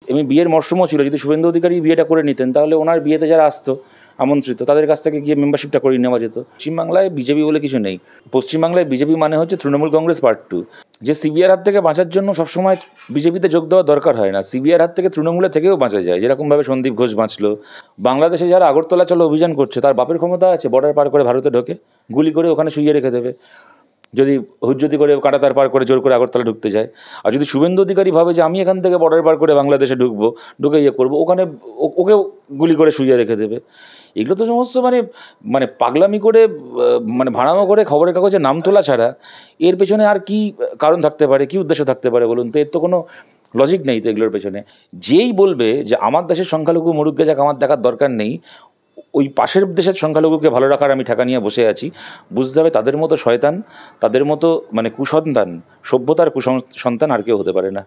এমনি বিয়ের মরশুমও ছিল, যদি শুভেন্দু অধিকারী বিয়েটা করে নিতেন তাহলে ওনার বিয়েতে যারা আসতো আমন্ত্রিত তাদের কাছ থেকে গিয়ে মেম্বারশিপটা করিয়ে নেওয়া যেত। পশ্চিমবাংলায় বিজেপি বলে কিছু নেই। পশ্চিমবাংলায় বিজেপি মানে হচ্ছে তৃণমূল কংগ্রেস পার্ট 2। যে সিবিআর হাত থেকে বাঁচার জন্য সবসময় বিজেপিতে যোগ দেওয়া দরকার হয় না, সিবিআর হাত থেকে তৃণমূলের থেকেও বাঁচা যায়। যেরকমভাবে সন্দীপ ঘোষ বাঁচলো। বাংলাদেশে যারা আগরতলা চলো অভিযান করছে তার বাপের ক্ষমতা আছে বর্ডার পার করে ভারতে ঢোকে, গুলি করে ওখানে শুইয়ে রেখে দেবে যদি হুজ্জতি করে কাঁটাতার পার করে জোর করে আগরতলা ঢুকতে যায়। আর যদি শুভেন্দু অধিকারী ভাবে যে আমি এখান থেকে বর্ডার পার করে বাংলাদেশে ঢুকবো, ঢুকে করবো, ওখানে ওকেও গুলি করে শুইয়ে রেখে দেবে। এগুলো তো সমস্ত মানে পাগলামি করে ভাড়ামো করে খবরের কাগজে নাম তোলা ছাড়া এর পেছনে আর কি কারণ থাকতে পারে, কি উদ্দেশ্য থাকতে পারে বলুন তো? এর তো কোনো লজিক নেই তো এগুলোর পেছনে। যেই বলবে যে আমার দেশের সংখ্যালঘু মরুগ্গে যাক, আমার দেখার দরকার নেই, ওই পাশের দেশের সংখ্যালঘুকে ভালো রাখার আমি ঠেকা নিয়ে বসে আছি, বুঝতে হবে তাদের মতো শয়তান, তাদের মতো কুসন্তান, সভ্যতার কুসন্তান আর কেউ হতে পারে না।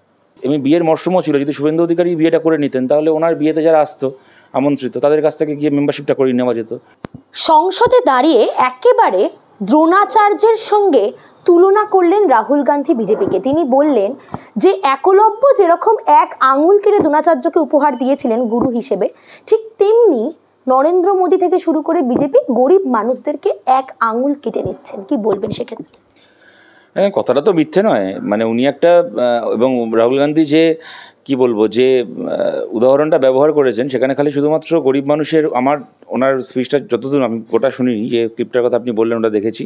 এমনি বিয়ের মরশুমও ছিল, যদি শুভেন্দু অধিকারী বিয়েটা করে নিতেন তাহলে ওনার বিয়েতে যারা আসতো আমন্ত্রিত তাদের কাছ থেকে গিয়ে মেম্বারশিপটা করিয়ে নেওয়া যেত। সংসদে দাঁড়িয়ে একেবারে দ্রোণাচার্যের সঙ্গে তুলনা করলেন রাহুল গান্ধী বিজেপিকে। তিনি বললেন যে একলব্য যেরকম এক আঙুল কেটে দ্রোণাচার্যকে উপহার দিয়েছিলেন গুরু হিসেবে, ঠিক তেমনি নরেন্দ্র মোদী থেকে শুরু করে বিজেপি গরিব মানুষদেরকে এক আঙুল কেটে নিচ্ছেন। কি বলবেন সেক্ষেত্রে? হ্যাঁ, কথাটা তো মিথ্যে নয়। উনি একটা এবং রাহুল গান্ধী যে কি বলবো যে উদাহরণটা ব্যবহার করেছেন সেখানে খালি শুধুমাত্র গরিব মানুষের, ওনার স্পিচটা যতদূর আমি গোটা শুনিনি, যে ক্লিপটার কথা আপনি বললেন ওটা দেখেছি,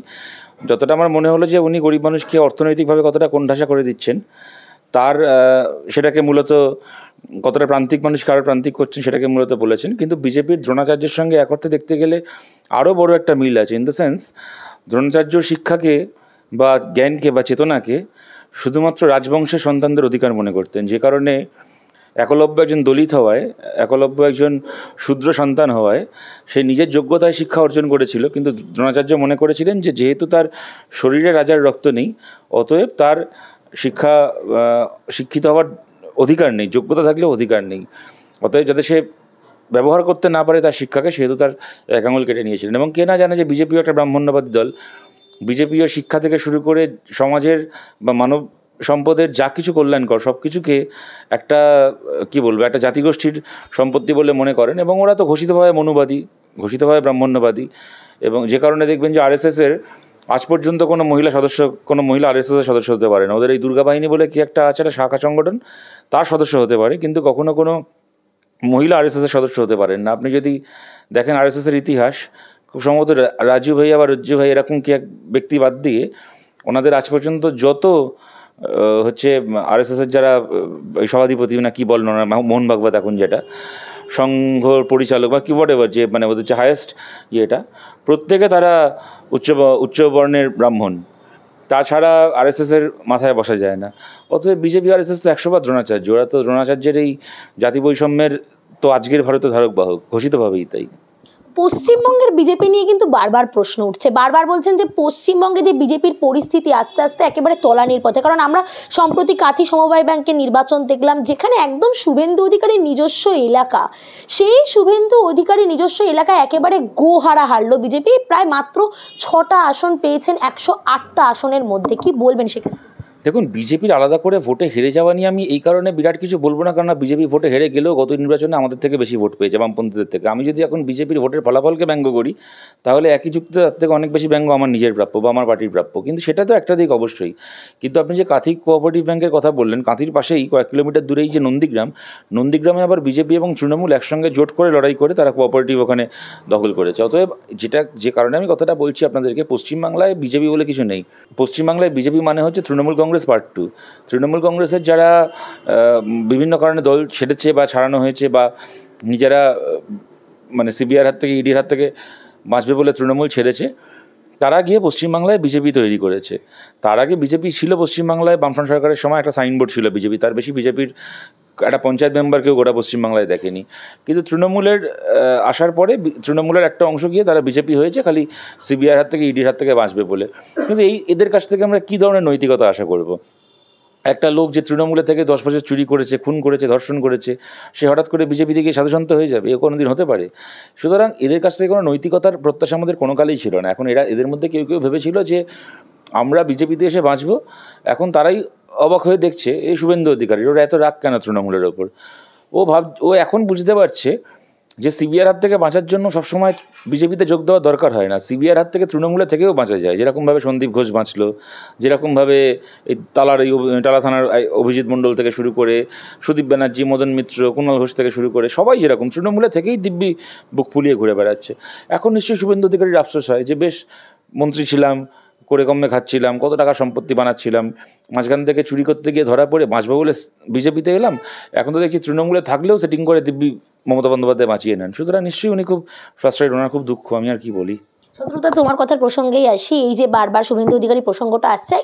যতটা আমার মনে হলো যে উনি গরিব মানুষকে অর্থনৈতিকভাবে কতটা কোণঠাসা করে দিচ্ছেন, তার সেটাকে মূলত কতটা প্রান্তিক মানুষকে আরও প্রান্তিক করছেন সেটাকে মূলত বলেছেন। কিন্তু বিজেপির দ্রোণাচার্যের সঙ্গে এক অর্থে দেখতে গেলে আরও বড় একটা মিল আছে। ইন দ্য সেন্স, দ্রোণাচার্য শিক্ষাকে বা জ্ঞানকে বা চেতনাকে শুধুমাত্র রাজবংশের সন্তানদের অধিকার মনে করতেন, যে কারণে একলব্য একজন দলিত হওয়ায়, একলব্য একজন শূদ্র সন্তান হওয়ায় সে নিজের যোগ্যতায় শিক্ষা অর্জন করেছিল। কিন্তু দ্রোণাচার্য মনে করেছিলেন যে যেহেতু তার শরীরে রাজার রক্ত নেই, অতএব তার শিক্ষিত হওয়ার অধিকার নেই, যোগ্যতা থাকলেও অধিকার নেই। অতএব যাতে সে ব্যবহার করতে না পারে তার শিক্ষাকে, সেহেতু তার এক আঙুল কেটে নিয়েছিলেন। এবং কে না জানে যে বিজেপিও একটা ব্রাহ্মণ্যবাদী দল। বিজেপিও শিক্ষা থেকে শুরু করে সমাজের বা মানব সম্পদের যা কিছু কল্যাণকর সব কিছুকে একটা একটা জাতিগোষ্ঠীর সম্পত্তি বলে মনে করেন। এবং ওরা তো ঘোষিতভাবে মনুবাদী, ঘোষিতভাবে ব্রাহ্মণ্যবাদী। এবং যে কারণে দেখবেন যে আরএসএসের আজ পর্যন্ত কোনো মহিলা আরএসএসের সদস্য হতে পারে না। ওদের এই দুর্গা বাহিনী বলে কি একটা আছে, একটা শাখা সংগঠন, তার সদস্য হতে পারে, কিন্তু কখনো কোনো মহিলা আরএসএসের সদস্য হতে পারেন না। আপনি যদি দেখেন আরএসএসের ইতিহাস, খুব সম্ভবত রাজু ভাইয়া বা রজ্জু ভাই এরকম কি এক ব্যক্তি বাদ দিয়ে ওনাদের আজ পর্যন্ত যত আরএসএসের যারা সভাধিপতি না কি বলেন ওনার, মোহন ভাগবত এখন যেটা সংঘ পরিচালক বা কি হোয়াটএভার, যে ওদের হচ্ছে হায়েস্ট প্রত্যেকে তারা উচ্চ বর্ণের ব্রাহ্মণ। তাছাড়া আরএসএসের মাথায় বসা যায় না। অতএব বিজেপি আরএসএস তো 100 বার দ্রোণাচার্য। ওরা তো দ্রোণাচার্যের এই জাতি বৈষম্যের তো আজকের ভারতে ধারক বাহক, ঘোষিতভাবেই তাই। পশ্চিমবঙ্গের বিজেপি নিয়ে কিন্তু বারবার প্রশ্ন উঠছে, বারবার বলছেন যে পশ্চিমবঙ্গে যে বিজেপির পরিস্থিতি আস্তে আস্তে একেবারে তলানির পথে। কারণ আমরা সম্প্রতি কাঁথি সমবায় ব্যাংকের নির্বাচন দেখলাম, যেখানে একদম শুভেন্দু অধিকারীর নিজস্ব এলাকা, সেই শুভেন্দু অধিকারী নিজস্ব এলাকায় একেবারে গোহারা হারলো বিজেপি। প্রায় মাত্র 6টা আসন পেয়েছেন 108টা আসনের মধ্যে। কি বলবেন সেখানে? দেখুন, বিজেপির আলাদা করে ভোটে হেরে যাওয়া নিয়ে আমি এই কারণে বিরাট কিছু বলবো না, কারণ বিজেপি ভোটে হেরে গেলেও গত নির্বাচনে আমাদের থেকে বেশি ভোট পেয়েছে, বামপন্থীদের থেকে। আমি যদি এখন বিজেপির ভোটের ফলাফলকে ব্যঙ্গ করি তাহলে একই যুক্তি তার থেকে অনেক বেশি ব্যঙ্গ আমার নিজের প্রাপ্য বা আমার পার্টির প্রাপ্য। কিন্তু সেটা তো একটা দিক অবশ্যই। কিন্তু আপনি যে কাঁথি কোঅপারেটিভ ব্যাংকের কথা বললেন, কাঁথির পাশেই কয়েক কিলোমিটার দূরেই যে নন্দীগ্রামে আবার বিজেপি এবং তৃণমূল একসঙ্গে জোট করে লড়াই করে তারা কোঅপারেটিভ ওখানে দখল করেছে। অতএব যে কারণে আমি কথাটা বলছি আপনাদেরকে, পশ্চিমবাংলায় বিজেপি বলে কিছু নেই। পশ্চিমবাংলায় বিজেপি মানে হচ্ছে তৃণমূল কংগ্রেস পার্ট 2। তৃণমূল কংগ্রেসের যারা বিভিন্ন কারণে দল ছেড়েছে বা ছাড়ানো হয়েছে বা নিজেরা সিবিআর হাত থেকে, ইডির হাত থেকে বাঁচবে বলে তৃণমূল ছেড়েছে, তারা গিয়ে পশ্চিমবাংলায় বিজেপি তৈরি করেছে। তার আগে বিজেপি ছিল পশ্চিমবাংলায়, বামফ্রন্ট সরকারের সময় একটা সাইনবোর্ড ছিল বিজেপি, তার বেশি বিজেপির একটা পঞ্চায়েত মেম্বারকেও গোটা পশ্চিমবাংলায় দেখেনি। কিন্তু তৃণমূলের আসার পরে তৃণমূলের একটা অংশ গিয়ে তারা বিজেপি হয়েছে খালি সিবিআর হাত থেকে, ইডির হাত থেকে বাঁচবে বলে। কিন্তু এদের কাছ থেকে আমরা কী ধরনের নৈতিকতা আশা করব? একটা লোক যে তৃণমূলের থেকে 10 বছর চুরি করেছে, খুন করেছে, ধর্ষণ করেছে, সে হঠাৎ করে বিজেপি থেকে সাধুসন্ত হয়ে যাবে? এ কোনো দিন হতে পারে? সুতরাং এদের কাছ থেকে কোনো নৈতিকতার প্রত্যাশা আমাদের কোনো কালেই ছিল না। এখন এদের মধ্যে কেউ কেউ ভেবেছিল যে আমরা বিজেপিতে এসে বাঁচব। এখন তারাই অবাক হয়ে দেখছে এই শুভেন্দু অধিকারী, ওরা এত রাগ কেন তৃণমূলের ওপর? ও এখন বুঝতে পারছে যে সিবিআইয়ের হাত থেকে বাঁচার জন্য সবসময় বিজেপিতে যোগ দেওয়া দরকার হয় না, সিবিআইয়ের হাত থেকে তৃণমূলে থেকেও বাঁচা যায়। যেরকমভাবে সন্দীপ ঘোষ বাঁচলো, যেরকমভাবে এই টালা থানার অভিজিৎ মণ্ডল থেকে শুরু করে সুদীপ ব্যানার্জি, মদন মিত্র, কুণাল ঘোষ থেকে শুরু করে সবাই যেরকম তৃণমূলে থেকেই দিব্যি বুক ফুলিয়ে ঘুরে বেড়াচ্ছে। এখন নিশ্চয়ই শুভেন্দু অধিকারীর আফসোস হয় যে বেশ মন্ত্রী ছিলাম, করে কমে খাচ্ছিলাম, কত টাকা সম্পত্তি বানাচ্ছিলাম, মাঝখান থেকে চুরি করতে গিয়ে ধরা পড়ে বাঁচবো বলে বিজেপিতে এলাম, এখন তো দেখছি তৃণমূলে থাকলেও সেটিং করে দিব্যি মমতা বন্দ্যোপাধ্যায় বাঁচিয়ে নেন। সুতরাং নিশ্চয়ই উনি খুব ফ্রাস্ট্রেটেড, ওনার খুব দুঃখ, আমি আর কি বলি। শত্রুতা, তোমার কথার প্রসঙ্গেই আসি। এই যে বারবার শুভেন্দু অধিকারী প্রসঙ্গটা আসছে,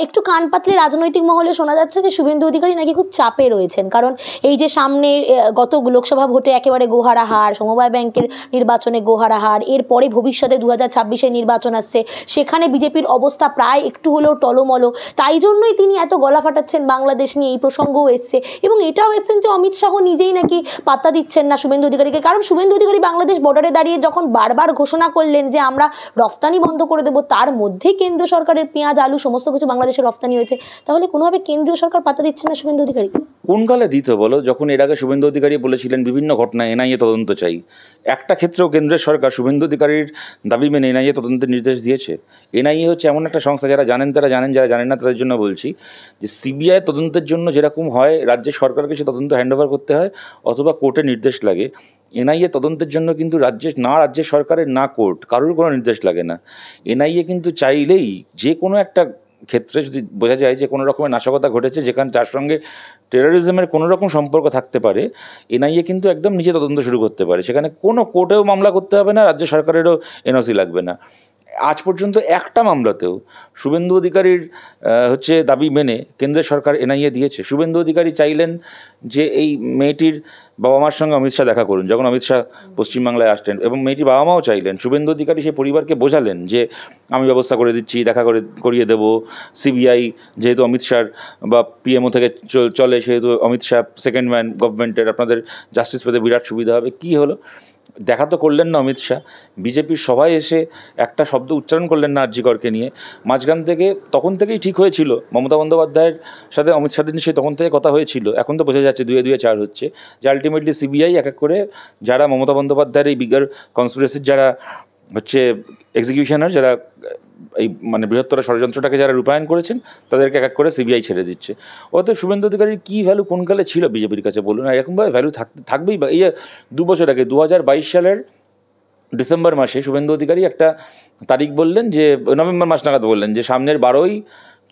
একটু কান পাতলে রাজনৈতিক মহলে শোনা যাচ্ছে যে শুভেন্দু অধিকারী নাকি খুব চাপে রয়েছেন, কারণ এই যে সামনে গত লোকসভা ভোটে একেবারে গোহারা হার, সমবায় ব্যাংকের নির্বাচনে গোহারা হার, এরপরে ভবিষ্যতে 2026-এর নির্বাচন আসছে, সেখানে বিজেপির অবস্থা প্রায় একটু হলেও টলমলো, তাই জন্যই তিনি এত গলা ফাটাচ্ছেন বাংলাদেশ নিয়ে। এই প্রসঙ্গও এসছে এবং এটাও এসছেন যে অমিত শাহ নিজেই নাকি পাত্তা দিচ্ছেন না শুভেন্দু অধিকারীকে, কারণ শুভেন্দু অধিকারী বাংলাদেশ বর্ডারে দাঁড়িয়ে যখন বারবার ঘোষণা করলেন যে আমরা রফতানি বন্ধ করে দেবো, তার মধ্যেই কেন্দ্রীয় সরকারের পেঁয়াজ, আলু সমস্ত কিছু বাংলাদেশে রফতানি হয়েছে, তাহলে কোনোভাবে কেন্দ্রীয় সরকার পাত্তা দিচ্ছে না শুভেন্দু অধিকারী? কোন কালে দিত বলো, যখন এর আগে শুভেন্দু অধিকারী বলেছিলেন বিভিন্ন ঘটনায় এনআইএ তদন্ত চাই, একটা ক্ষেত্রেও কেন্দ্রের সরকার শুভেন্দু অধিকারীর দাবি মেনে এনআইএ তদন্তের নির্দেশ দিয়েছে? এনআইএ হচ্ছে এমন একটা সংস্থা, যারা জানেন তারা জানেন, যারা জানেন না তাদের জন্য বলছি, যে সিবিআই তদন্তের জন্য যেরকম হয় রাজ্যের সরকারকে সে তদন্ত হ্যান্ডওভার করতে হয় অথবা কোর্টের নির্দেশ লাগে, এনআইএ তদন্তের জন্য কিন্তু রাজ্যের সরকারের না কোর্ট কারোর কোনো নির্দেশ লাগে না। এনআইএ কিন্তু চাইলেই যে কোনো একটা ক্ষেত্রে যদি বোঝা যায় যে কোনো রকমের নাশকতা ঘটেছে, যেখানে যার সঙ্গে টেরোরিজমের কোনো রকম সম্পর্ক থাকতে পারে, এনআইএ কিন্তু একদম নিজে তদন্ত শুরু করতে পারে। সেখানে কোনো কোর্টেও মামলা করতে হবে না, রাজ্য সরকারেরও এনওসি লাগবে না। আজ পর্যন্ত একটা মামলাতেও শুভেন্দু অধিকারীর দাবি মেনে কেন্দ্রের সরকার এনআইএ দিয়েছে? শুভেন্দু অধিকারী চাইলেন যে এই মেয়েটির বাবা মার সঙ্গে অমিত শাহ দেখা করুন, যখন অমিত শাহ পশ্চিমবাংলায় আসতেন, এবং মেয়েটির বাবা মাও চাইলেন। শুভেন্দু অধিকারী সেই পরিবারকে বোঝালেন যে আমি ব্যবস্থা করে দিচ্ছি, করিয়ে দেবো। সিবিআই যেহেতু অমিত শাহর বা পিএমও থেকে চলে, সেহেতু অমিত শাহ সেকেন্ড ম্যান গভর্নমেন্টের, আপনাদের জাস্টিস পেতে বিরাট সুবিধা হবে। কী হলো? দেখা তো করলেন না অমিত শাহ, বিজেপির সভায় এসে একটা শব্দ উচ্চারণ করলেন না আরজি করকে নিয়ে। মাঝখান থেকে তখন থেকেই ঠিক হয়েছিল মমতা বন্দ্যোপাধ্যায়ের সাথে অমিত শাহের নিশ্চয়ই তখন থেকে কথা হয়েছিল। এখন তো বোঝা যাচ্ছে 2-2 4 হচ্ছে, যে আলটিমেটলি সিবিআই এক এক করে যারা মমতা বন্দ্যোপাধ্যায়ের এই বিগার কনস্পিরেসির যারা এক্সিকিউশনার, যারা এই বৃহত্তর ষড়যন্ত্রটাকে যারা রূপায়ণ করেছেন, তাদেরকে এক এক করে সিবিআই ছেড়ে দিচ্ছে। অতএব শুভেন্দু অধিকারীর কী ভ্যালু কোনকালে ছিল বিজেপির কাছে বলুন? আর এরকমভাবে ভ্যালু থাকবেই বা। এই 2 বছর আগে 2022 সালের ডিসেম্বর মাসে শুভেন্দু অধিকারী একটা তারিখ বললেন, যে নভেম্বর মাস নাগাদ বললেন, যে সামনের 12ই,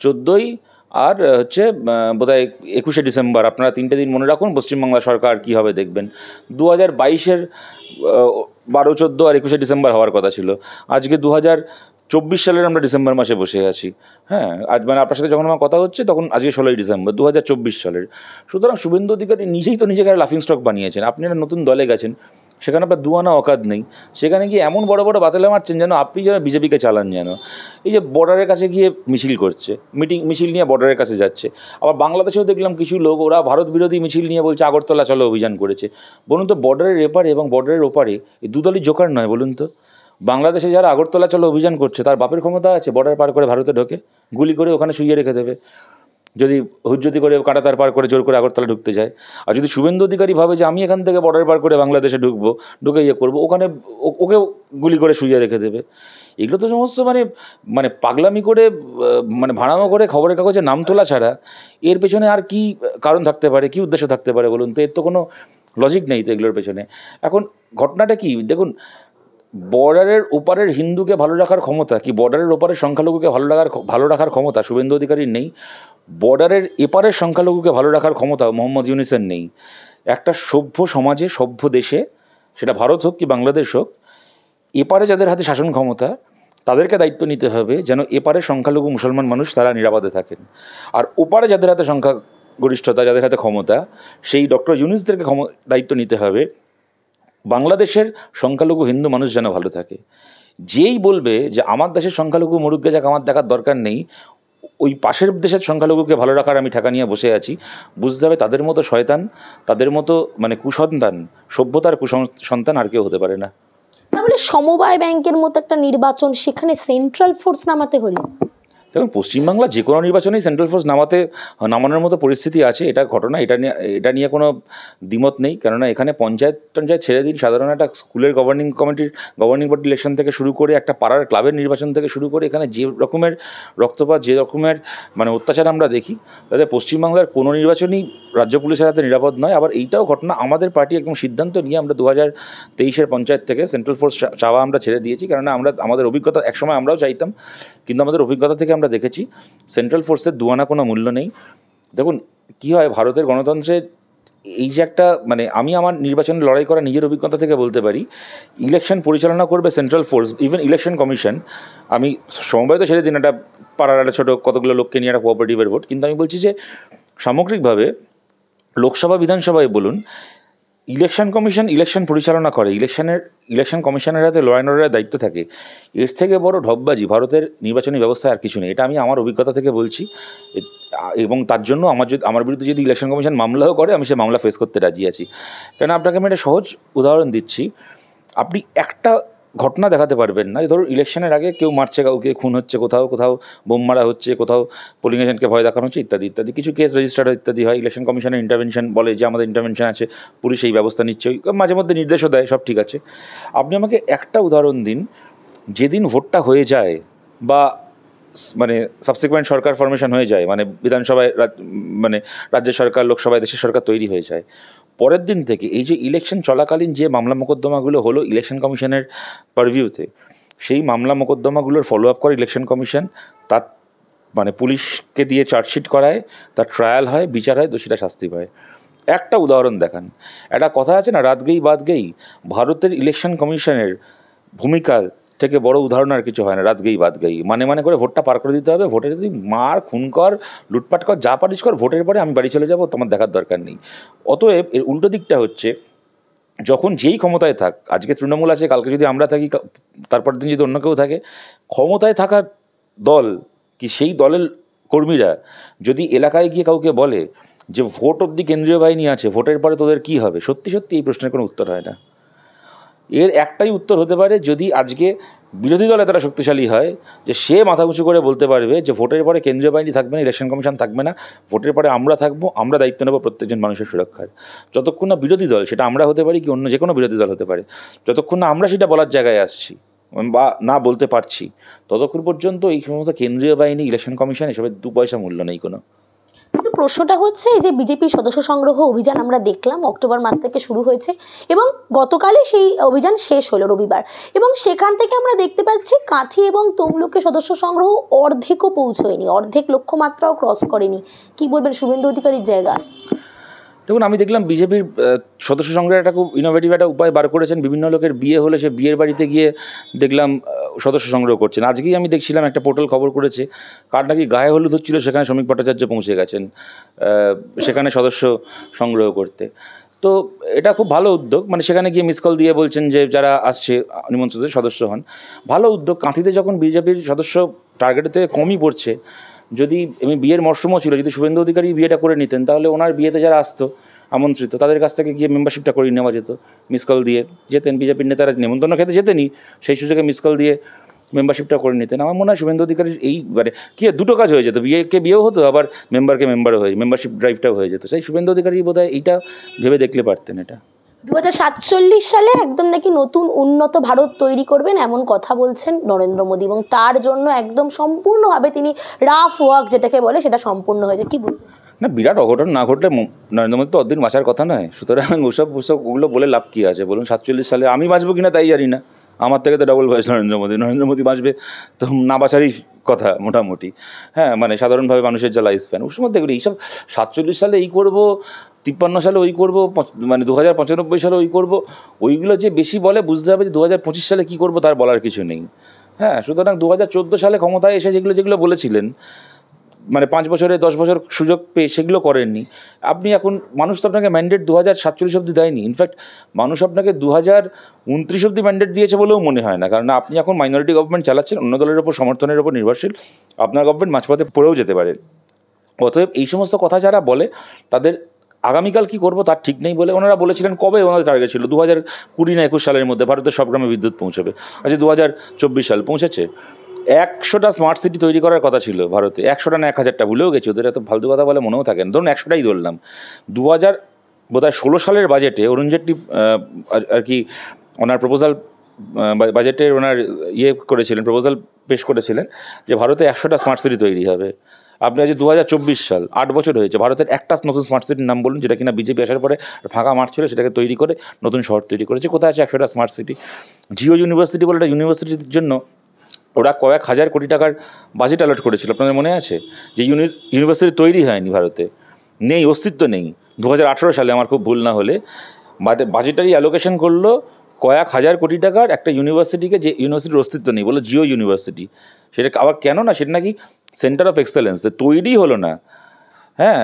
14ই আর বোধহয় 21শে ডিসেম্বর, আপনারা 3টে দিন মনে রাখুন, পশ্চিমবাংলা সরকার কী হবে দেখবেন। 2022-এর 12, 14 আর 21শে ডিসেম্বর হওয়ার কথা ছিল। আজকে 2024 সালের আমরা ডিসেম্বর মাসে বসে আছি। হ্যাঁ, আজ আপনার সাথে যখন আমার কথা হচ্ছে তখন আজকে 16ই ডিসেম্বর 2024 সালের। সুতরাং শুভেন্দু অধিকারী নিজেই তো নিজেকে লাফিং স্টক বানিয়েছেন। আপনি একটা নতুন দলে গেছেন, সেখানে আপনার দুয়ানা অকাদ নেই, সেখানে গিয়ে এমন বড় বড় বাতিলে মারছেন যেন আপনি যেন বিজেপিকে চালান। যেন এই যে বর্ডারের কাছে গিয়ে মিছিল করছে, মিছিল নিয়ে বর্ডারের কাছে যাচ্ছে। আবার বাংলাদেশেও দেখলাম কিছু লোক, ওরা ভারত বিরোধী মিছিল নিয়ে বলছে আগরতলা চলো অভিযান করেছে। বলুন তো, বর্ডারের এপারে এবং বর্ডারের ওপারে এই দুদলই জোকার নয় বলুন তো? বাংলাদেশে যারা আগরতলা চলো অভিযান করছে, তার বাপের ক্ষমতা আছে বর্ডার পার করে ভারতে ঢোকে, গুলি করে ওখানে শুইয়ে রেখে দেবে যদি হুজ্জতি করে কাঁটাতার পার করে জোর করে আগরতলা ঢুকতে যায়। আর যদি শুভেন্দু অধিকারী ভাবে যে আমি এখান থেকে বর্ডার পার করে বাংলাদেশে ঢুকে করবো, ওখানে ওকেও গুলি করে শুইয়ে রেখে দেবে। এগুলো তো সমস্ত পাগলামি করে, ভাড়ামো করে খবরের কাগজে নাম তোলা ছাড়া এর পেছনে আর কি কারণ থাকতে পারে, কি উদ্দেশ্য থাকতে পারে বলুন তো? এর তো কোনো লজিক নেই তো এগুলোর পেছনে। এখন ঘটনাটা কি দেখুন, বর্ডারের ওপারের হিন্দুকে ভালো রাখার ক্ষমতা কি বর্ডারের ওপারের সংখ্যালঘুকে ভালো রাখার ক্ষমতা শুভেন্দু অধিকারীর নেই? বর্ডারের এপারের সংখ্যালঘুকে ভালো রাখার ক্ষমতা মোহাম্মদ ইউনূসের নেই? একটা সভ্য সমাজে, সভ্য দেশে, সেটা ভারত হোক কি বাংলাদেশ হোক, এপারে যাদের হাতে শাসন ক্ষমতা, তাদেরকে দায়িত্ব নিতে হবে যেন এপারের সংখ্যালঘু মুসলমান মানুষ তারা নিরাপদে থাকেন। আর ওপারে যাদের হাতে সংখ্যাগরিষ্ঠতা, যাদের হাতে ক্ষমতা, সেই ডক্টর ইউনূসদেরকে দায়িত্ব নিতে হবে বাংলাদেশের সংখ্যালঘু হিন্দু মানুষ যেন ভালো থাকে। যেই বলবে যে আমার দেশের সংখ্যালঘু মরুগ্গে যাক, আমার দেখার দরকার নেই, ওই পাশের দেশের সংখ্যালঘুকে ভালো রাখার আমি ঠেকা নিয়ে বসে আছি, বুঝতে হবে তাদের মতো শয়তান, তাদের মতো কুসন্তান, সভ্যতার কুসন্তান আর কেউ হতে পারে না। তাহলে সমবায় ব্যাংকের মতো একটা নির্বাচন, সেখানে সেন্ট্রাল ফোর্স নামাতে হলো? দেখুন, পশ্চিমবাংলা যে কোনো নির্বাচনেই সেন্ট্রাল ফোর্স নামানোর মতো পরিস্থিতি আছে, এটা ঘটনা, এটা নিয়ে কোনো দ্বিমত নেই। কেননা এখানে পঞ্চায়েত ছেড়ে দিন, সাধারণ একটা স্কুলের গভর্নিং বডি ইলেকশন থেকে শুরু করে একটা পাড়ার ক্লাবের নির্বাচন থেকে শুরু করে এখানে যে রকমের রক্তপাত, যে রকমের মানে অত্যাচার আমরা দেখি, তাতে পশ্চিমবাংলার কোনো নির্বাচনই রাজ্য পুলিশের হাতে নিরাপদ নয়। আবার এইটাও ঘটনা, আমাদের পার্টি একদম সিদ্ধান্ত নিয়ে আমরা 2023-এর পঞ্চায়েত থেকে সেন্ট্রাল ফোর্স চাওয়া আমরা ছেড়ে দিয়েছি। কেননা আমাদের অভিজ্ঞতা, একসময় আমরাও চাইতাম, কিন্তু আমাদের অভিজ্ঞতা থেকে আমরা দেখেছি সেন্ট্রাল ফোর্সের দুয়ানা কোনো মূল্য নেই। দেখুন কী হয় ভারতের গণতন্ত্রের, এই যে একটা মানে আমি আমার নির্বাচনে লড়াই করা নিজের অভিজ্ঞতা থেকে বলতে পারি, ইলেকশন পরিচালনা করবে central force, even election commission. আমি সমবায় তো ছেড়ে দিন, একটা পাড়ার একটা ছোটো কতগুলো লোককে নিয়ে একটা কোঅপারেটিভের ভোট, কিন্তু আমি বলছি যে সামগ্রিকভাবে লোকসভা বিধানসভায় বলুন, ইলেকশন কমিশন ইলেকশন পরিচালনা করে, ইলেকশন কমিশনের হাতে ল অ্যান্ড অর্ডারের দায়িত্ব থাকে। এর থেকে বড় ঢপবাজি ভারতের নির্বাচনী ব্যবস্থায় আর কিছু নেই, এটা আমি আমার অভিজ্ঞতা থেকে বলছি। এবং তার জন্য আমার বিরুদ্ধে যদি ইলেকশন কমিশন মামলাও করে, আমি সে মামলা ফেস করতে রাজি আছি। কেন আপনাকে আমি একটা সহজ উদাহরণ দিচ্ছি। আপনি একটা ঘটনা দেখাতে পারবেন না যে ধরুন ইলেকশনের আগে কেউ মারছে কাউকে, খুন হচ্ছে, কোথাও বোম মারা হচ্ছে, কোথাও পোলিং এজেন্টকে ভয় দেখানো হচ্ছে, ইত্যাদি ইত্যাদি, কিছু কেস রেজিস্টার হয়, ইত্যাদি হয়। ইলেকশন কমিশনের ইন্টারভেনশন বলে যে আমাদের ইন্টারভেনশন আছে, পুলিশ এই ব্যবস্থা নিচ্ছে, মাঝে মধ্যে নির্দেশও দেয়, সব ঠিক আছে। আপনি আমাকে একটা উদাহরণ দিন, যেদিন ভোটটা হয়ে যায় বা মানে সাবসিকুয়েন্ট সরকার ফরমেশন হয়ে যায়, মানে বিধানসভায় মানে রাজ্য সরকার, লোকসভায় দেশের সরকার তৈরি হয়ে যায়, পরের দিন থেকে এই যে ইলেকশন চলাকালীন যে মামলা মোকদ্দমাগুলো হলো ইলেকশন কমিশনের পারভিউতে, সেই মামলা মোকদ্দমাগুলোর ফলো আপ করে ইলেকশন কমিশন, তার মানে পুলিশকে দিয়ে চার্জশিট করায়, তার ট্রায়াল হয়, বিচার হয়, দোষীরা শাস্তি পায়। একটা উদাহরণ দেখান, একটা কথা আছে না, রাত গেই বাদ গেই, ভারতের ইলেকশন কমিশনের ভূমিকা থেকে বড় উদাহরণ আর কিছু হয় না। রাত গেই বাদ গেই, মানে করে ভোটটা পার করে দিতে হবে, ভোটে যদি মার খুন কর, লুটপাট কর, যা পারিস কর, ভোটের পরে আমি বাড়ি চলে যাব, তোমার দেখার দরকার নেই। অতএব এর উল্টো দিকটা হচ্ছে, যখন যেই ক্ষমতায় থাক, আজকে তৃণমূল আছে, কালকে যদি আমরা থাকি, তারপর দিন যদি অন্য কেউ থাকে, ক্ষমতায় থাকার দল কি সেই দলের কর্মীরা যদি এলাকায় গিয়ে কাউকে বলে যে ভোট অবধি কেন্দ্রীয় বাহিনী আছে, ভোটের পরে তোদের কী হবে, সত্যি সত্যি এই প্রশ্নের কোনো উত্তর হয় না। এর একটাই উত্তর হতে পারে, যদি আজকে বিরোধী দল এতটা শক্তিশালী হয় যে সে মাথা উঁচু করে বলতে পারবে যে ভোটের পরে কেন্দ্রীয় বাহিনী থাকবে না, ইলেকশন কমিশন থাকবে না, ভোটের পরে আমরা থাকবো, আমরা দায়িত্ব নেব প্রত্যেকজন মানুষের সুরক্ষার। যতক্ষণ না বিরোধী দল, সেটা আমরা হতে পারি কি অন্য যে কোনো বিরোধী দল হতে পারে, যতক্ষণ না আমরা সেটা বলার জায়গায় আসছি বা না বলতে পারছি, ততক্ষণ পর্যন্ত এই সমস্ত কেন্দ্রীয় বাহিনী, ইলেকশন কমিশন এসবের 2 পয়সা মূল্য নেই কোনো। কিন্তু প্রশ্নটা হচ্ছে, এই যে বিজেপির সদস্য সংগ্রহ অভিযান আমরা দেখলাম অক্টোবর মাস থেকে শুরু হয়েছে এবং গতকালই সেই অভিযান শেষ হলো রবিবার, এবং সেখান থেকে আমরা দেখতে পাচ্ছি কাঁথি এবং তমলুকে সদস্য সংগ্রহ অর্ধেকও পৌঁছয়নি, অর্ধেক লক্ষ্যমাত্রাও ক্রস করেনি। কি বলবেন শুভেন্দু অধিকারীর জায়গা? দেখুন, আমি দেখলাম বিজেপির সদস্য সংগ্রহের একটা খুব ইনোভেটিভ একটা উপায় বার করেছেন। বিভিন্ন লোকের বিয়ে হলে সে বিয়ের বাড়িতে গিয়ে দেখলাম সদস্য সংগ্রহ করছেন। আজকেই আমি দেখছিলাম একটা পোর্টাল খবর করেছে, কার নাকি গায়ে হলুদ হচ্ছিল, সেখানে শ্রমিক ভট্টাচার্য পৌঁছে গেছেন সেখানে সদস্য সংগ্রহ করতে। তো এটা খুব ভালো উদ্যোগ, মানে সেখানে গিয়ে মিস কল দিয়ে বলছেন যে যারা আসছে নিমন্ত্রিত সদস্য হন। ভালো উদ্যোগ। কাঁথিতে যখন বিজেপির সদস্য টার্গেটের থেকে কমই পড়ছে, যদি এমনি বিয়ের মরশুমও ছিল, যদি শুভেন্দু অধিকারী বিয়েটা করে নিতেন, তাহলে ওনার বিয়েতে যারা আসতো আমন্ত্রিত, তাদের কাছ থেকে গিয়ে মেম্বারশিপটা করিয়ে নেওয়া যেত, মিস কল দিয়ে যেতেন। বিজেপির নেতারা নেমন্তন্ন খেতে যেতেনই, সেই সুযোগে মিস কল দিয়ে মেম্বারশিপটা করে নিতেন। আমার মনে হয় শুভেন্দু অধিকারীর এই মানে কি দুটো কাজ হয়ে যেত, বিয়েও হতো, আবার মেম্বারও হয়ে মেম্বারশিপ ড্রাইভটাও হয়ে যেত। সেই শুভেন্দু অধিকারী বোধহয় এইটা ভেবে দেখলে পারতেন। এটা 2047 সালে একদম নাকি নতুন উন্নত ভারত তৈরি করবেন এমন কথা বলছেন নরেন্দ্র মোদী, এবং তার জন্য একদম সম্পূর্ণভাবে তিনি রাফ ওয়ার্ক যেটাকে বলে সেটা সম্পূর্ণ হয়েছে। কি বলবেন? না, বিরাট অঘটন না ঘটলে নরেন্দ্র মোদী তো অতদিন বাঁচার কথা নয়। সুতরাং ওগুলো বলে লাভ কী আছে বলুন? 47 সালে আমি বাঁচবো কিনা তাই জানি না, আমার থেকে তো ডবল বয়স নরেন্দ্র মোদী বাঁচবে তো না বাঁচারই কথা মোটামুটি। হ্যাঁ, মানে সাধারণভাবে মানুষের যা লাইফ স্প্যান, ওর সময় দেখুন এইসব 47 সালে এই করবো, 53 সালে ওই করবো, মানে 2095 সালে ওই করবো, ওইগুলো যে বেশি বলে বুঝতে হবে যে 2025 সালে কী করবো তার বলার কিছু নেই। হ্যাঁ, সুতরাং 2014 সালে ক্ষমতায় এসে যেগুলো বলেছিলেন, মানে 5 বছরে 10 বছর সুযোগ পেয়ে সেগুলো করেননি আপনি। এখন মানুষ তো আপনাকে ম্যান্ডেট 2047 অবধি দেয়নি, ইনফ্যাক্ট মানুষ আপনাকে 2029 অবধি ম্যান্ডেট দিয়েছে বলেও মনে হয় না, কারণ আপনি এখন মাইনরিটি গভর্নমেন্ট চালাচ্ছেন, অন্য দলের ওপর সমর্থনের ওপর নির্ভরশীল, আপনার গভর্নমেন্ট মাঝপথে পড়েও যেতে পারে। অতএব এই সমস্ত কথা যারা বলে তাদের আগামীকাল কী করবো তার ঠিক নেই বলে ওনারা বলেছিলেন। কবে ওনাদের টার্গেট ছিল? 2020 না 21 সালের মধ্যে ভারতের সব গ্রামে বিদ্যুৎ পৌঁছবে। আচ্ছা, 2024 সাল পৌঁছেছে। 100টা স্মার্ট সিটি তৈরি করার কথা ছিল ভারতে, 100টা না 1000টা, ভুলেও গেছি, ওদের এত ফালতু কথা বলে মনেও থাকে না, ধরুন 100টাই ধরলাম। 2016 সালের বাজেটে অরুণ জেটলি আর কি ওনার প্রপোজাল, বাজেটে ওনার করেছিলেন, প্রপোজাল পেশ করেছিলেন যে ভারতে 100টা স্মার্ট সিটি তৈরি হবে। আপনি আজ 2024 সাল, 8 বছর হয়েছে, ভারতের একটা নতুন স্মার্ট সিটির নাম বলুন যেটা কিনা বিজেপি আসার পরে ফাঁকা মাঠ ছিল সেটাকে তৈরি করে নতুন শহর তৈরি করেছে। কোথায় আছে 100টা স্মার্ট সিটি? জিও ইউনিভার্সিটি বলে একটা ইউনিভার্সিটির জন্য ওরা কয়েক হাজার কোটি টাকার বাজেট অ্যালট করেছিল, আপনাদের মনে আছে? যে ইউনিভার্সিটি তৈরি হয়নি ভারতে, নেই, অস্তিত্ব নেই। 2018 সালে আমার খুব ভুল না হলে বাজেটারি অ্যালোকেশন করলো কয়েক হাজার কোটি টাকার একটা ইউনিভার্সিটিকে, যে ইউনিভার্সিটির অস্তিত্ব নেই, বলো জিও ইউনিভার্সিটি। সেটা আবার কেন না, সেটা নাকি সেন্টার অফ এক্সেলেন্স, তৈরি হলো না। হ্যাঁ,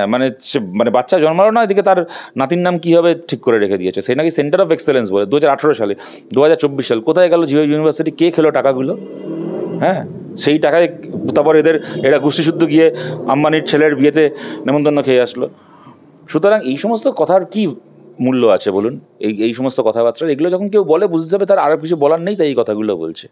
মানে বাচ্চা জন্মালো না, এদিকে তার নাতির নাম কী হবে ঠিক করে রেখে দিয়েছে, সে নাকি সেন্টার অফ এক্সেলেন্স বলে। 2018 সালে, 2024 সাল, কোথায় গেল জিও ইউনিভার্সিটি? কে খেলো টাকাগুলো? হ্যাঁ, সেই টাকায় তারপর এরা গোষ্ঠীশুদ্ধ গিয়ে আম্বানির ছেলের বিয়েতে নেমন্তন্ন খেয়ে আসলো। সুতরাং এই সমস্ত কথার কি মূল্য আছে বলুন? এই সমস্ত কথাবার্তা এগুলো যখন কেউ বলে বুঝতে হবে তার আরও কিছু বলার নেই, তাই এই কথাগুলো বলছে।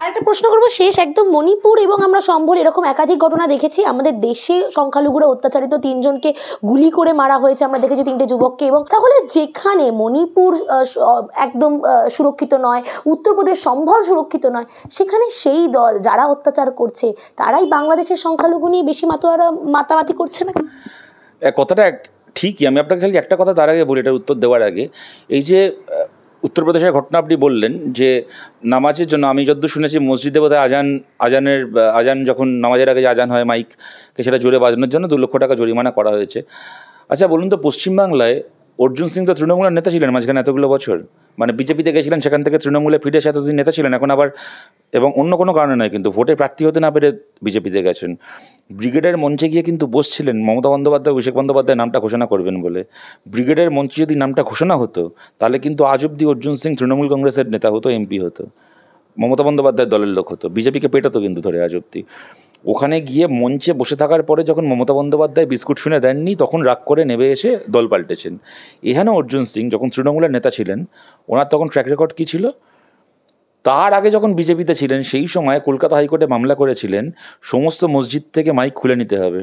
আরেকটা প্রশ্ন করবো শেষ একদম, মণিপুর এবং আমরা সম্বল এরকম একাধিক ঘটনা দেখেছি, আমাদের দেশে সংখ্যালঘুরা অত্যাচারিত, 3 জনকে গুলি করে মারা হয়েছে, আমরা দেখেছি 3টে যুবককে। এবং তাহলে যেখানে মণিপুর একদম সুরক্ষিত নয়, উত্তরপ্রদেশ সম্বল সুরক্ষিত নয়, সেখানে সেই দল যারা অত্যাচার করছে তারাই বাংলাদেশের সংখ্যালঘু নিয়ে বেশি মাতামাতি করছে না? কথাটা ঠিকই, আমি আপনাকে খালি একটা কথা তার আগে বলি, এটার উত্তর দেওয়ার আগে। এই যে উত্তরপ্রদেশের ঘটনা আপনি বললেন যে নামাজের জন্য, আমি যতদূর শুনেছি মসজিদে বোধহয় আজান যখন নামাজের আগে যে আজান হয় মাইককে সেটা জোরে বাজানোর জন্য 2 লক্ষ টাকা জরিমানা করা হয়েছে। আচ্ছা বলুন তো, পশ্চিমবাংলায় অর্জুন সিং তো তৃণমূলের নেতা ছিলেন মাঝখানে এতগুলো বছর, মানে বিজেপিতে গেছিলেন, সেখান থেকে তৃণমূলে ফিরে এসে এতদিন নেতা ছিলেন, এখন আবার, এবং অন্য কোনো কারণে নয় কিন্তু, ভোটে প্রার্থী হতে না পেরে বিজেপিতে গেছেন। ব্রিগেডের মঞ্চে গিয়ে কিন্তু বসছিলেন মমতা বন্দ্যোপাধ্যায়, অভিষেক বন্দ্যোপাধ্যায় নামটা ঘোষণা করবেন বলে। ব্রিগেডের মঞ্চে যদি নামটা ঘোষণা হতো তাহলে কিন্তু আজ অব্দি অর্জুন সিং তৃণমূল কংগ্রেসের নেতা হতো, এমপি হতো, মমতা বন্দ্যোপাধ্যায়ের দলের লোক হতো, বিজেপিকে পেটাতো কিন্তু ধরে আজ অব্দি। ওখানে গিয়ে মঞ্চে বসে থাকার পরে যখন মমতা বন্দ্যোপাধ্যায় বিস্কুট শুনে দেননি, তখন রাগ করে নেমে এসে দল পাল্টেছেন। এখানে অর্জুন সিং যখন তৃণমূলের নেতা ছিলেন, ওনার তখন ট্র্যাক রেকর্ড কী ছিল? তার আগে যখন বিজেপিতে ছিলেন সেই সময় কলকাতা হাইকোর্টে মামলা করেছিলেন সমস্ত মসজিদ থেকে মাইক খুলে নিতে হবে।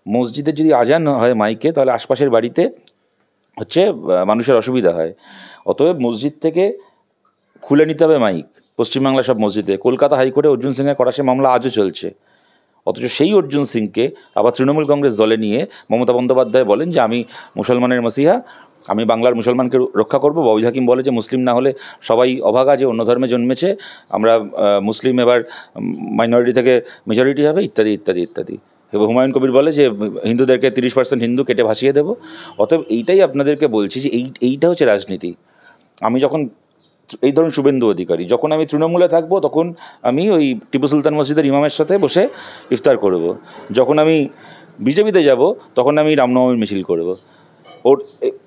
মসজিদে যদি আজান হয় মাইকে, তাহলে আশপাশের বাড়িতে মানুষের অসুবিধা হয়, অতএব মসজিদ থেকে খুলে নিতে হবে মাইক পশ্চিমবাংলার সব মসজিদে। কলকাতা হাইকোর্টে অর্জুন সিংয়ের করা সে মামলা আজও চলছে। অথচ সেই অর্জুন সিংকে আবার তৃণমূল কংগ্রেস দলে নিয়ে মমতা বন্দ্যোপাধ্যায় বলেন যে আমি মুসলমানের মসিহা, আমি বাংলার মুসলমানকে রক্ষা করব। বাবুল হাকিম বলে যে মুসলিম না হলে সবাই অভাগা, যে অন্য ধর্মে জন্মেছে, আমরা মুসলিম এবার মাইনরিটি থেকে মেজরিটি হবে, ইত্যাদি ইত্যাদি ইত্যাদি। এবং হুমায়ুন কবির বলে যে হিন্দুদেরকে 30% হিন্দু কেটে ভাসিয়ে দেবো। অতএব এইটাই আপনাদেরকে বলছি যে এইটা হচ্ছে রাজনীতি। আমি যখন, এই ধরুন শুভেন্দু অধিকারী, যখন আমি তৃণমূলে থাকবো তখন আমি ওই টিপু সুলতান মসজিদের ইমামের সাথে বসে ইফতার করব। যখন আমি বিজেপিতে যাব তখন আমি রামনবমীর মিছিল করব।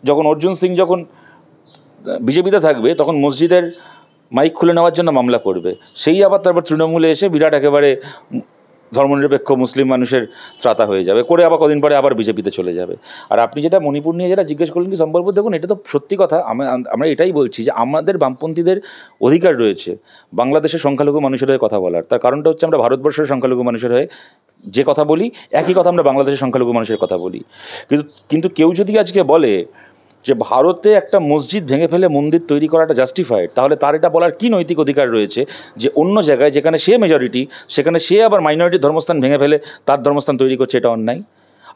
যখন অর্জুন সিং যখন বিজেপিতে থাকবে তখন মসজিদের মাইক খুলে নেওয়ার জন্য মামলা করবে। সেই আবার তারপর তৃণমূলে এসে বিরাট একেবারে ধর্মনিরপেক্ষ মুসলিম মানুষের ত্রাতা হয়ে যাবে, করে আবার কদিন পরে আবার বিজেপিতে চলে যাবে। আর আপনি যেটা মণিপুর নিয়ে যেটা জিজ্ঞেস করলেন কি সম্পর্ক, দেখুন এটা তো সত্যি কথা। আমরা এটাই বলছি যে আমাদের বামপন্থীদের অধিকার রয়েছে বাংলাদেশের সংখ্যালঘু মানুষের হয়ে কথা বলার। তার কারণটা হচ্ছে আমরা ভারতবর্ষের সংখ্যালঘু মানুষের হয়ে যে কথা বলি, একই কথা আমরা বাংলাদেশের সংখ্যালঘু মানুষের কথা বলি। কিন্তু কেউ যদি আজকে বলে যে ভারতে একটা মসজিদ ভেঙে ফেলে মন্দির তৈরি করাটা জাস্টিফাইড, তাহলে তার এটা বলার কী নৈতিক অধিকার রয়েছে যে অন্য জায়গায় যেখানে সে মেজরিটি, সেখানে সে আবার মাইনরিটির ধর্মস্থান ভেঙে ফেলে তার ধর্মস্থান তৈরি করছে, এটা অন্যায়?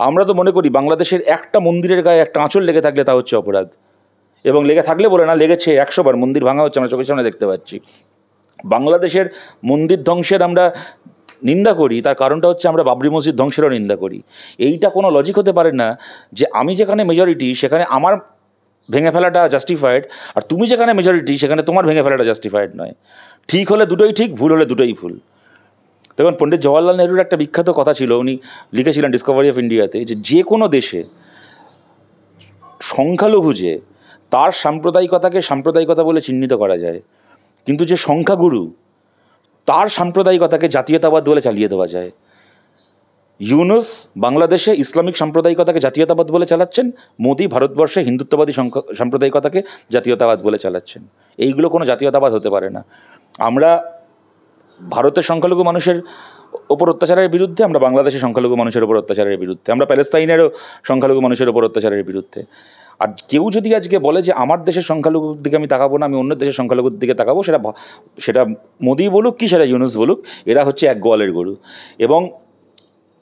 আমরা তো মনে করি বাংলাদেশের একটা মন্দিরের গায়ে একটা আঁচল লেগে থাকলে তা হচ্ছে অপরাধ, এবং লেগে থাকলে বলে না, লেগেছে 100 বার, মন্দির ভাঙা হচ্ছে, আমরা চোখের সামনে দেখতে পাচ্ছি। বাংলাদেশের মন্দির ধ্বংসের আমরা নিন্দা করি, তার কারণটা হচ্ছে আমরা বাবরি মসজিদ ধ্বংসেরও নিন্দা করি। এইটা কোনো লজিক হতে পারে না যে আমি যেখানে মেজরিটি সেখানে আমার ভেঙে ফেলাটা জাস্টিফাইড, আর তুমি যেখানে মেজরিটি সেখানে তোমার ভেঙে ফেলাটা জাস্টিফাইড নয়। ঠিক হলে দুটোই ঠিক, ভুল হলে দুটোই ভুল। দেখুন, পণ্ডিত জওয়াহরলাল নেহরুর একটা বিখ্যাত কথা ছিল, উনি লিখেছিলেন ডিসকভারি অফ ইন্ডিয়াতে, যে কোনো দেশে সংখ্যালঘু যে তার সাম্প্রদায়িকতাকে সাম্প্রদায়িকতা বলে চিহ্নিত করা যায়, কিন্তু যে সংখ্যাগুরু তার সাম্প্রদায়িকতাকে জাতীয়তাবাদ বলে চালিয়ে দেওয়া যায়। ইউনুস বাংলাদেশে ইসলামিক সাম্প্রদায়িকতাকে জাতীয়তাবাদ বলে চালাচ্ছেন, মোদি ভারতবর্ষে হিন্দুত্ববাদী সাম্প্রদায়িকতাকে জাতীয়তাবাদ বলে চালাচ্ছেন। এইগুলো কোনো জাতীয়তাবাদ হতে পারে না। আমরা ভারতের সংখ্যালঘু মানুষের ওপর অত্যাচারের বিরুদ্ধে, আমরা বাংলাদেশের সংখ্যালঘু মানুষের ওপর অত্যাচারের বিরুদ্ধে, আমরা প্যালেস্তাইনেরও সংখ্যালঘু মানুষের ওপর অত্যাচারের বিরুদ্ধে। আর কেউ যদি আজকে বলে যে আমার দেশের সংখ্যালঘুর দিকে আমি তাকাবো না, আমি অন্য দেশের সংখ্যালঘুর দিকে তাকাবো, সেটা মোদি বলুক কি সেটা ইউনুস বলুক, এরা হচ্ছে এক গোয়ালের গরু। এবং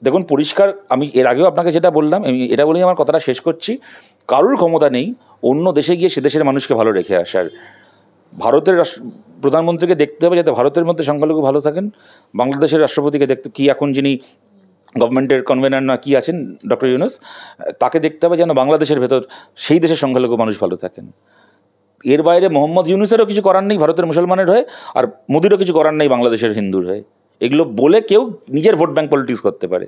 দেখুন পরিষ্কার, আমি এর আগেও আপনাকে যেটা বললাম, আমি এটা বলেই আমার কথাটা শেষ করছি, কারুর ক্ষমতা নেই অন্য দেশে গিয়ে সে দেশের মানুষকে ভালো রেখে আসার। ভারতের প্রধানমন্ত্রীকে দেখতে হবে যাতে ভারতের মধ্যে সংখ্যালঘু ভালো থাকেন, বাংলাদেশের রাষ্ট্রপতিকে দেখতে, কি এখন যিনি গভর্নমেন্টের কনভেনার না কি আছেন ডক্টর ইউনুস, তাকে দেখতে হবে যেন বাংলাদেশের ভেতর সেই দেশের সংখ্যালঘু মানুষ ভালো থাকেন। এর বাইরে মোহাম্মদ ইউনুসেরও কিছু করার নেই ভারতের মুসলমানের হয়ে, আর মোদিরও কিছু করার নেই বাংলাদেশের হিন্দুর হয়ে। এগুলো বলে কেউ নিজের ভোট ব্যাঙ্ক পলিটিক্স করতে পারে।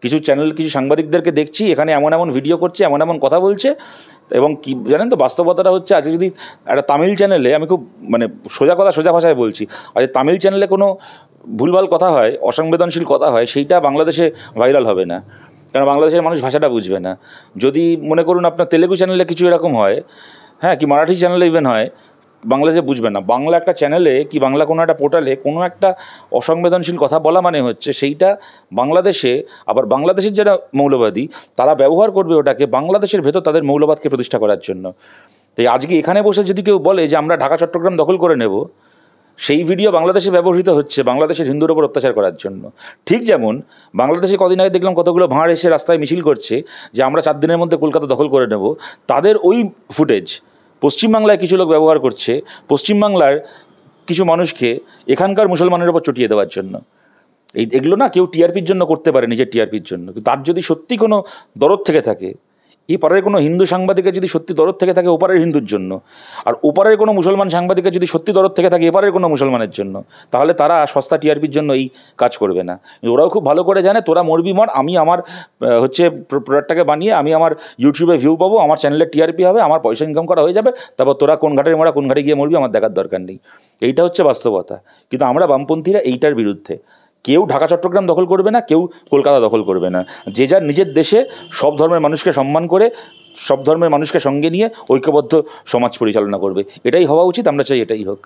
কিছু চ্যানেল, কিছু সাংবাদিকদেরকে দেখছি এখানে এমন এমন ভিডিও করছে, এমন এমন কথা বলছে, এবং কি জানেন তো বাস্তবতাটা হচ্ছে, আজকে যদি একটা তামিল চ্যানেলে, আমি খুব মানে সোজা কথা সোজা ভাষায় বলছি, আজ তামিল চ্যানেলে কোনো ভুলভাল কথা হয়, অসংবেদনশীল কথা হয়, সেইটা বাংলাদেশে ভাইরাল হবে না, কারণ বাংলাদেশের মানুষ ভাষাটা বুঝবে না। যদি মনে করুন আপনার তেলেগু চ্যানেলে কিছু এরকম হয়, হ্যাঁ, কি মারাঠি চ্যানেলে ইভেন হয়, বাংলাদেশে বুঝবে না। বাংলা একটা চ্যানেলে কি বাংলা কোনো একটা পোর্টালে কোনো একটা অসংবেদনশীল কথা বলা মানে হচ্ছে সেইটা বাংলাদেশে, আবার বাংলাদেশের যারা মৌলবাদী তারা ব্যবহার করবে ওটাকে বাংলাদেশের ভেতর তাদের মৌলবাদকে প্রতিষ্ঠা করার জন্য। তাই আজকে এখানে বসে যদি কেউ বলে যে আমরা ঢাকা চট্টগ্রাম দখল করে নেব, সেই ভিডিও বাংলাদেশে ব্যবহৃত হচ্ছে বাংলাদেশের হিন্দুর ওপর অত্যাচার করার জন্য। ঠিক যেমন বাংলাদেশে কদিন আগে দেখলাম কতগুলো ভাঁড় এসে রাস্তায় মিছিল করছে যে আমরা 4 দিনের মধ্যে কলকাতা দখল করে নেব, তাদের ওই ফুটেজ পশ্চিমবাংলায় কিছু লোক ব্যবহার করছে পশ্চিমবাংলার কিছু মানুষকে এখানকার মুসলমানের ওপর চটিয়ে দেওয়ার জন্য। এগুলো না কেউ টিআরপির জন্য করতে পারে, নিজের টিআরপির জন্য। তার যদি সত্যি কোনো দরদ থেকে থাকে, এই পাড়ার কোনো হিন্দু সাংবাদিকের যদি সত্যি দরদ থেকে থাকে ওপারের হিন্দুর জন্য, আর ওপারের কোনো মুসলমান সাংবাদিকের যদি সত্যি দরদ থেকে থাকে এপারের কোনো মুসলমানের জন্য, তাহলে তারা সস্তা টিআরপির জন্য এই কাজ করবে না। ওরাও খুব ভালো করে জানে তোরা মরবি মর, আমি আমার হচ্ছে প্রোডাক্টটাকে বানিয়ে আমি আমার ইউটিউবে ভিউ পাবো, আমার চ্যানেলের টিআরপি হবে, আমার পয়সা ইনকাম করা হয়ে যাবে, তারপর তোরা কোন ঘাটের মরা কোন ঘাটে গিয়ে মরবি আমার দেখার দরকার নেই। এইটা হচ্ছে বাস্তবতা। কিন্তু আমরা বামপন্থীরা এইটার বিরুদ্ধে। কেউ ঢাকা চট্টগ্রাম দখল করবে না, কেউ কলকাতা দখল করবে না। যে যার নিজের দেশে সব ধর্মের মানুষকে সম্মান করে, সব ধর্মের মানুষকে সঙ্গে নিয়ে ঐক্যবদ্ধ সমাজ পরিচালনা করবে। এটাই হওয়া উচিত, আমরা চাই এটাই হোক।